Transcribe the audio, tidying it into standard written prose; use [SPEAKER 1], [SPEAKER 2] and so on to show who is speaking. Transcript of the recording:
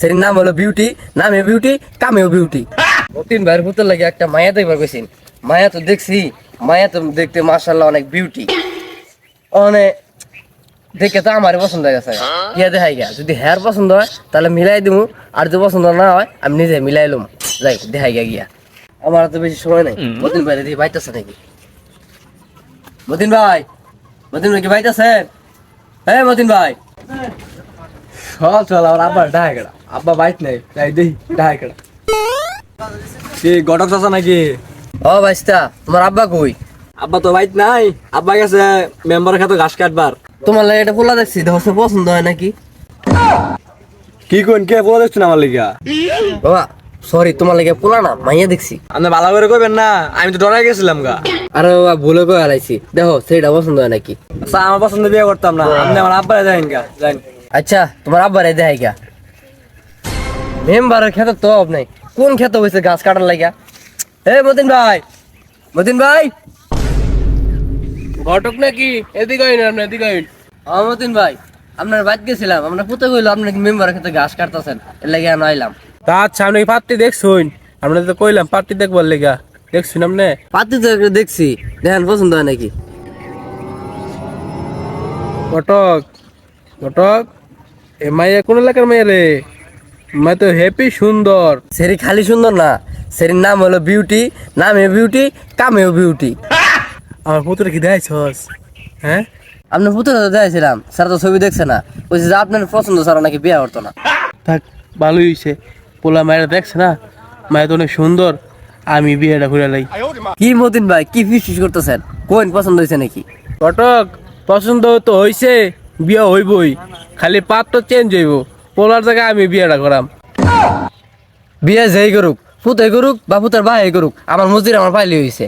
[SPEAKER 1] সের নাম হলো বিউটি, নামে বিউটি, কামেও বিউটি। মতিন ভাইয়ের ভূতের লাগে একটা মায়া দেখবার গেছেন। মায়া তো দেখছি, মায়া তো দেখতে মাশাআল্লাহ অনেক বিউটি, অনেক দেখে তো আমার পছন্দ হয়ে গেছে। ইয়া দেখাই গা, যদি হেয়ার পছন্দ হয় তাহলে মিলাই দিমু, আর যদি পছন্দ না হয় আমি নিজে মিলাই লম। যাই দেখাই গা গিয়া, আমার তো বেশি সময় নাই। মতিন ভাই দেখি বাইতেছে নাকি? মতিন ভাই, মতিন ভাই কি বাইতেছেন? হ্যাঁ মতিন ভাই।
[SPEAKER 2] চল চল আমার আব্বা ডাহাই কেডা, আব্বা বাইক নাই তাই দেই ডাহাই কেডা। কি গটক চাচা নাকি?
[SPEAKER 1] ও বাইস্তা, তোমার আব্বা কই?
[SPEAKER 2] আব্বা তো বাইক নাই, আব্বা গেছে মেম্বারের খাতে ঘাস কাটবার।
[SPEAKER 1] তোমার লাগে এটা পোলা দেখছি, দেখো পছন্দ হয় নাকি?
[SPEAKER 2] কি কোন কে বলে দেখছেন আমার লিগা?
[SPEAKER 1] বাবা সরি, তোমার লাগে পোলা না মাইয়া দেখছি।
[SPEAKER 2] আপনি ভালো করে কইবেন না, আমি তো ডরাই গেছিলাম গা।
[SPEAKER 1] আরে বাবা ভুলে কই হারাইছি, দেখো সেটা পছন্দ হয় নাকি?
[SPEAKER 2] আচ্ছা আমার পছন্দ বিয়ে করতাম না, আপনি আমার আব্বারে যাইন গা যাইন।
[SPEAKER 1] আচ্ছা তোমার আব্বারে দেখাই গা। মেম্বারের খেতে তো অভাব নাই, কোন খেতে হয়েছে গাছ কাটার লাগা? এ মতিন ভাই, মতিন ভাই।
[SPEAKER 3] ঘটক নাকি? এদিকে আইন, আপনি এদিকে আইন।
[SPEAKER 1] মতিন ভাই, আপনার বাদ গেছিলাম, আপনার পুতে কইলো আপনার মেম্বারের খেতে ঘাস কাটতেছেন, এর লাগে আমি আইলাম।
[SPEAKER 3] তা আচ্ছা, আপনি পাত্তি দেখছুন? আপনাদের তো কইলাম পাত্তি দেখবার লেগা, দেখছুন আপনি?
[SPEAKER 1] পাতি তো একটা দেখছি, দেখেন পছন্দ হয় নাকি?
[SPEAKER 3] ঘটক, ঘটক, এ মাইয়া কোন এলাকার মাইয়া রে? মাই তো হ্যাপি সুন্দর।
[SPEAKER 1] সেরি খালি সুন্দর না, সেরির নাম হলো বিউটি, নামে বিউটি, কামেও বিউটি।
[SPEAKER 3] আমার পুত্র কি দেখাইছস? হ্যাঁ,
[SPEAKER 1] আপনার পুতুল তো দেখাইছিলাম, স্যার তো ছবি দেখছে না, বলছে যে আপনার পছন্দ ছাড়া নাকি বিয়ে করতো না।
[SPEAKER 3] থাক, ভালোই হয়েছে। পোলা মায়েরা দেখছে না, মায়ের তো অনেক সুন্দর, আমি বিয়েটা করে লাই।
[SPEAKER 1] কি মতিন ভাই, কি ফিস করতেছেন? কোন পছন্দ হয়েছে নাকি?
[SPEAKER 3] ঘটক, পছন্দ তো হইছে, বিয়ে হইবই, খালি পাত্র চেঞ্জ হইব। পোলার জায়গায় আমি বিয়েটা করাম।
[SPEAKER 1] বিয়ে যেই করুক, পুতে করুক বা পুতার ভাই করুক, আমার মজুরি আমার পাইলে হয়েছে।